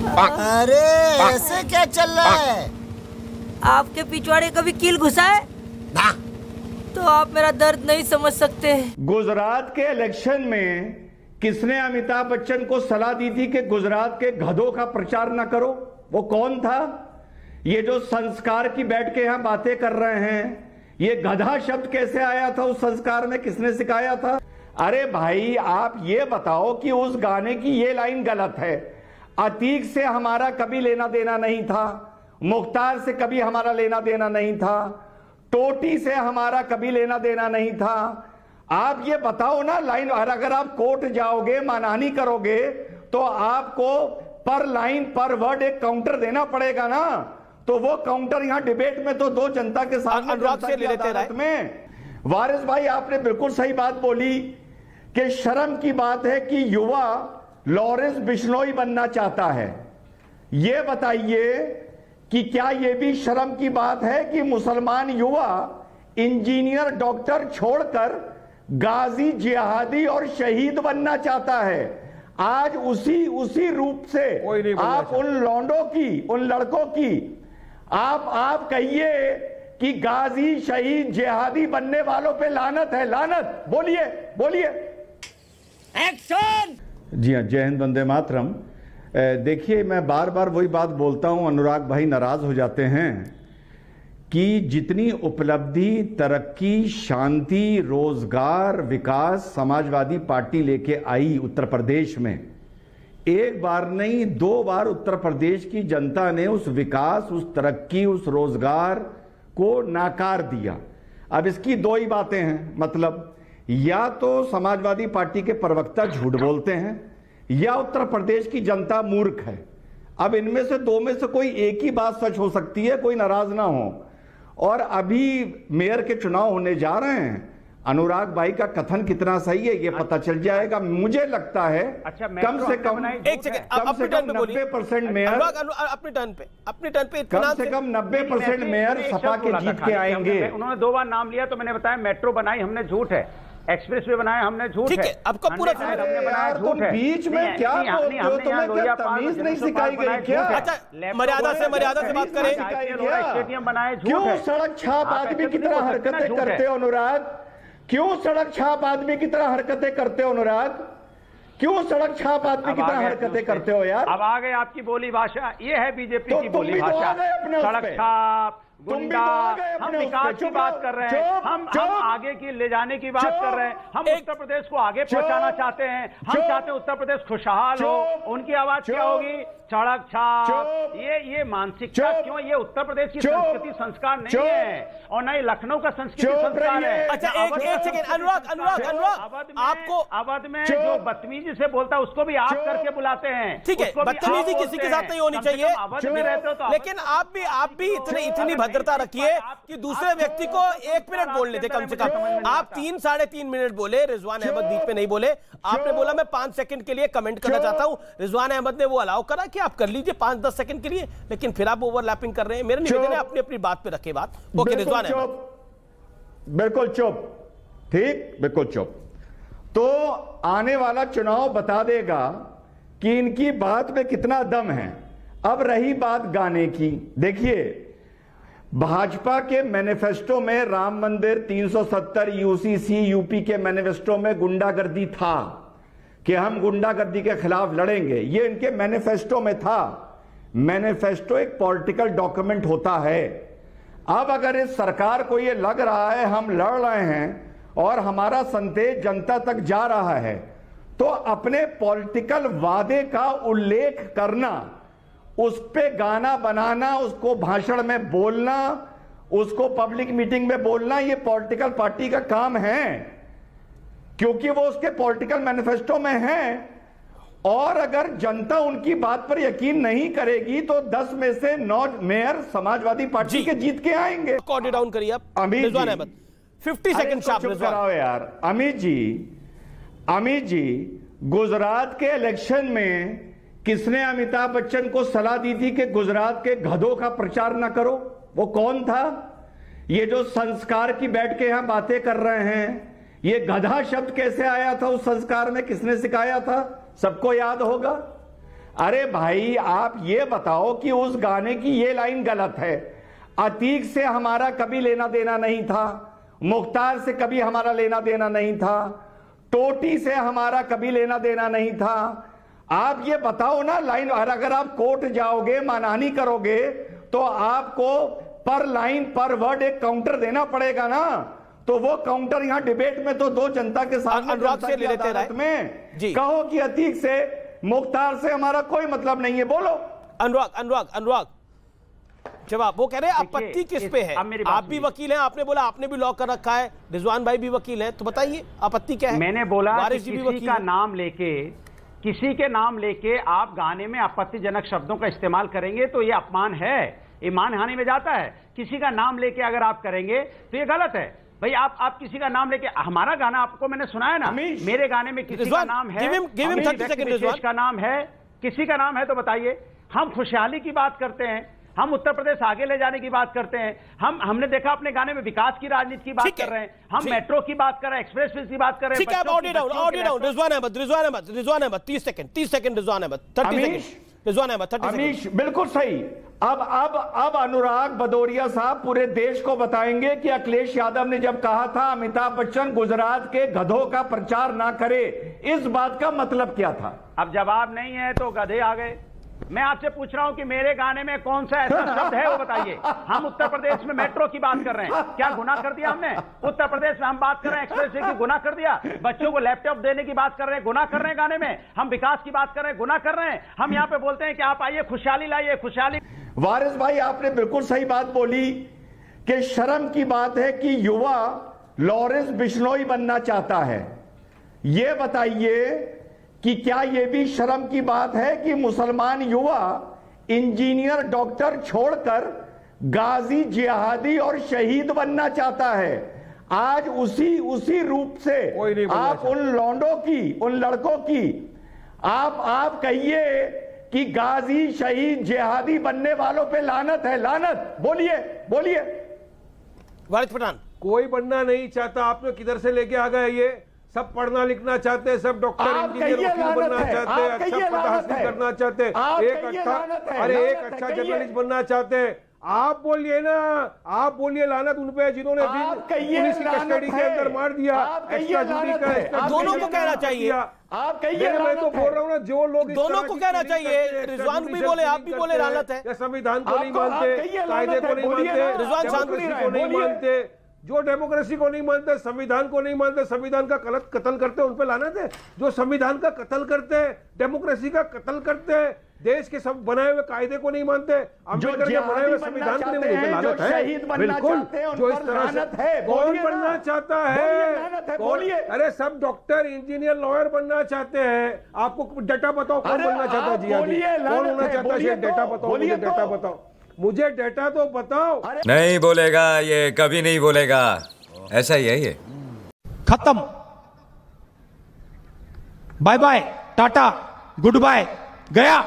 अरे ऐसे क्या चल रहा है? आपके पिछवाड़े कभी कील घुसा है ना। तो आप मेरा दर्द नहीं समझ सकते। गुजरात के इलेक्शन में किसने अमिताभ बच्चन को सलाह दी थी कि गुजरात के गधों का प्रचार ना करो? वो कौन था? ये जो संस्कार की बैठ के यहां बातें कर रहे हैं, ये गधा शब्द कैसे आया था? उस संस्कार में किसने सिखाया था? अरे भाई, आप ये बताओ कि उस गाने की ये लाइन गलत है। अतीक से हमारा कभी लेना देना नहीं था, मुख्तार से कभी हमारा लेना देना नहीं था, टोटी से हमारा कभी लेना देना नहीं था। आप ये बताओ ना लाइन, और अगर आप कोर्ट जाओगे, मानहानि करोगे, तो आपको पर लाइन पर वर्ड एक काउंटर देना पड़ेगा ना। तो वो काउंटर यहां डिबेट में तो दो जनता के सामने अदालत में। वारिस भाई, आपने बिल्कुल सही बात बोली कि शर्म की बात है कि युवा लॉरेंस बिश्नोई बनना चाहता है। यह बताइए कि क्या यह भी शर्म की बात है कि मुसलमान युवा इंजीनियर डॉक्टर छोड़कर गाजी, जिहादी और शहीद बनना चाहता है? आज उसी रूप से आप उन लौंडों की, उन लड़कों की आप कहिए कि गाजी, शहीद, जिहादी बनने वालों पे लानत है, लानत। बोलिए बोलिए, एक्शन। जी हाँ, जय हिंद, वंदे मातरम। देखिए, मैं बार बार वही बात बोलता हूं, अनुराग भाई नाराज हो जाते हैं कि जितनी उपलब्धि, तरक्की, शांति, रोजगार, विकास समाजवादी पार्टी लेके आई उत्तर प्रदेश में, एक बार नहीं 2 बार उत्तर प्रदेश की जनता ने उस विकास, उस तरक्की, उस रोजगार को नाकार दिया। अब इसकी 2 ही बातें हैं, मतलब या तो समाजवादी पार्टी के प्रवक्ता झूठ बोलते हैं या उत्तर प्रदेश की जनता मूर्ख है। अब इनमें से 2 में से कोई एक ही बात सच हो सकती है, कोई नाराज ना हो। और अभी मेयर के चुनाव होने जा रहे हैं, अनुराग भाई का कथन कितना सही है ये पता चल जाएगा। मुझे लगता है कम से कम 90% मेयर, अपने टर्न पे कम से कम 90% मेयर सपा के जीत के आएंगे। उन्होंने 2 बार नाम लिया तो मैंने बताया मेट्रो बनाई हमने, झूठ है। एक्सप्रेस वे बनाया हमने, झूठ है। आपका पूरा हमने बनाया, झूठ है। बीच में क्या बोलते हो? तुम्हें क्या तमीज नहीं सिखाई गई क्या? अच्छा, मर्यादा से बात करें। स्टेडियम बनाए, झूठ क्यों है। सड़क छाप आदमी की तरह हरकतें करते हो अनुराग? क्यों सड़क छाप आदमी की तरह हरकतें करते हो अनुराग? क्यों सड़क छाप आदमी की तरह हरकतें करते हो यार? अब आ गए आपकी बोली भाषा, ये है बीजेपी की बोली भाषा। सड़क छाप, गुंडा, हम विकास की बात कर रहे हैं, हम आगे की ले जाने की बात कर रहे हैं, हम उत्तर प्रदेश को आगे पहुंचाना चाहते हैं, हम चाहते हैं उत्तर प्रदेश खुशहाल हो। उनकी आवाज क्या होगी? सड़क छाप। ये मानसिकता क्यों? ये उत्तर प्रदेश की संस्कृति संस्कार नहीं है, और न ही लखनऊ का संस्कृति संस्कार है। अच्छा, एक सेकंड, अनुराग, आपको अवध में जो बदतमीजी से बोलता है उसको भी आप करके बुलाते हैं। ठीक है, बदतमीजी किसी के साथ नहीं होनी चाहिए, अवध में रहते हो तो। लेकिन आप भी इतनी भद्रता रखिए कि दूसरे व्यक्ति को 1 मिनट बोलने थे कम से कम। आप 3 साढ़े 3 मिनट बोले, रिजवान अहमद बीच में नहीं बोले। आपने बोला मैं 5 सेकंड के लिए कमेंट करना चाहता हूं, रिजवान अहमद ने वो अलाउ करा कि आप कर लीजिए 5-10 सेकंड के लिए, लेकिन फिर आप ओवरलैपिंग कर रहे हैं। मेरा निवेदन है अपनी बात पे रखे बात। ओके रिजवान अहमद, बिल्कुल चुप, ठीक, बिल्कुल चुप। तो आने वाला चुनाव बता देगा कि इनकी बात में कितना दम है। अब रही बात गाने की, देखिए भाजपा के मैनिफेस्टो में राम मंदिर, 370 यूसीसी, यूपी के मैनिफेस्टो में गुंडागर्दी था कि हम गुंडागर्दी के खिलाफ लड़ेंगे, ये इनके मैनिफेस्टो में था। मैनिफेस्टो एक पॉलिटिकल डॉक्यूमेंट होता है। अब अगर इस सरकार को ये लग रहा है हम लड़ रहे हैं और हमारा संदेश जनता तक जा रहा है, तो अपने पॉलिटिकल वादे का उल्लेख करना, उस पे गाना बनाना, उसको भाषण में बोलना, उसको पब्लिक मीटिंग में बोलना, ये पॉलिटिकल पार्टी का काम है, क्योंकि वो उसके पॉलिटिकल मैनिफेस्टो में है। और अगर जनता उनकी बात पर यकीन नहीं करेगी तो 10 में से 9 मेयर समाजवादी पार्टी के जीत के आएंगे। कॉल डाउन करिए आप। रिजवान अहमद 50 सेकंड चुप कराओ यार। अमित जी, गुजरात के इलेक्शन में किसने अमिताभ बच्चन को सलाह दी थी कि गुजरात के गधों का प्रचार ना करो? वो कौन था? ये जो संस्कार की बैठ के यहां बातें कर रहे हैं, ये गधा शब्द कैसे आया था? उस संस्कार में किसने सिखाया था? सबको याद होगा। अरे भाई आप ये बताओ कि उस गाने की ये लाइन गलत है। अतीक से हमारा कभी लेना देना नहीं था, मुख्तार से कभी हमारा लेना देना नहीं था, टोटी से हमारा कभी लेना देना नहीं था। आप ये बताओ ना लाइन, और अगर आप कोर्ट जाओगे मानहानि करोगे तो आपको पर लाइन पर वर्ड एक काउंटर देना पड़ेगा ना। तो वो काउंटर यहां डिबेट में तो दो जनता के सामने जनता की अदालत में कहो कि अतीक से मुख्तार से हमारा कोई मतलब नहीं है। बोलो अनुराग जवाब। वो कह रहे हैं आपत्ति किस पे है? आप भी वकील हैं, आपने बोला आपने भी लॉ कर रखा है, रिजवान भाई भी वकील है, तो बताइए आपत्ति क्या है? मैंने बोला कि किसी के नाम लेके आप गाने में आपत्तिजनक शब्दों का इस्तेमाल करेंगे तो ये अपमान है, ये मानहानि में जाता है। किसी का नाम लेके अगर आप करेंगे तो ये गलत है। भाई आप किसी का नाम लेके, हमारा गाना आपको मैंने सुनाया ना, मेरे गाने में किसी का नाम है, विशेष का नाम है, किसी का नाम है तो बताइए। हम खुशहाली की बात करते हैं, हम उत्तर प्रदेश आगे ले जाने की बात करते हैं, हमने देखा अपने गाने में विकास की राजनीति की बात कर रहे हैं, हम मेट्रो की बात कर रहे हैं, एक्सप्रेस वे की बात कर रहे हैं। रिजवान अहमद 30 सेकंड रिजवान अहमद 30 सेकंड रिजवान अहमद 30 अमीश बिल्कुल सही। अब अनुराग भदौरिया साहब पूरे देश को बताएंगे कि अखिलेश यादव ने जब कहा था अमिताभ बच्चन गुजरात के गधों का प्रचार ना करे, इस बात का मतलब क्या था? अब जवाब नहीं है तो गधे आ गए। मैं आपसे पूछ रहा हूं कि मेरे गाने में कौन सा ऐसा शब्द है वो बताइए। हम उत्तर प्रदेश में मेट्रो की बात कर रहे हैं, क्या गुनाह कर दिया हमने? उत्तर प्रदेश में हम बात कर रहे हैं एक्सप्रेस वे की, गुनाह कर दिया? बच्चों को लैपटॉप देने की बात कर रहे हैं, गुनाह कर रहे हैं गाने में? हम विकास की बात कर रहे हैं, गुनाह कर रहे हैं? हम यहाँ पे बोलते हैं कि आप आइए खुशहाली लाइए, खुशहाली। वारिस भाई आपने बिल्कुल सही बात बोली कि शर्म की बात है कि युवा लॉरेंस बिश्नोई बनना चाहता है। ये बताइए कि क्या यह भी शर्म की बात है कि मुसलमान युवा इंजीनियर डॉक्टर छोड़कर गाजी जिहादी और शहीद बनना चाहता है? आज उसी रूप से आप उन लौंडों की, उन लड़कों की आप कहिए कि गाजी शहीद जिहादी बनने वालों पे लानत है, लानत। बोलिए वारिस पठान। कोई बनना नहीं चाहता। आपने किधर से लेके आ गए? ये सब पढ़ना लिखना चाहते हैं, सब डॉक्टर इंजीनियर वकील बनना चाहते हैं, अच्छा पद हासिल करना चाहते हैं, एक अच्छा जर्नलिस्ट बनना चाहते हैं। आप बोलिए ना, आप बोलिए लानत उन पे जिन्होंने पुलिस की कस्टडी के अंदर मार दिया, एक्स्ट्रा ड्यूटी का। दोनों को कहना चाहिए। आप कहिए, मैं तो बोल रहा हूँ ना, जो लोग दोनों को कहना चाहिए। रिजवान भी बोले, आप भी बोले लानत है। संविधान को नहीं मानते, कायदे को नहीं मानते, रिजवान शांति को नहीं मानते, जो डेमोक्रेसी को नहीं मानते, संविधान को नहीं मानते, संविधान का कत्ल करते हैं, उन पे लानत है। जो संविधान का कत्ल करते हैं, डेमोक्रेसी का कत्ल करते हैं, देश के सब बनाए हुए कायदे को नहीं मानते, अम्बेडकर के बनाए हुए संविधान को नहीं मानते, लानत है। बिल्कुल, जो इस तरह से कौन बनना चाहता है? अरे सब डॉक्टर इंजीनियर लॉयर बनना चाहते हैं। आपको डेटा बताओ कौन बनना चाहता है? जी कौन होना चाहता है? डेटा बताओ, मुझे डेटा बताओ, मुझे डेटा तो बताओ। नहीं बोलेगा ये, कभी नहीं बोलेगा, ऐसा ही है ये। खत्म, bye bye, tata, goodbye, गया।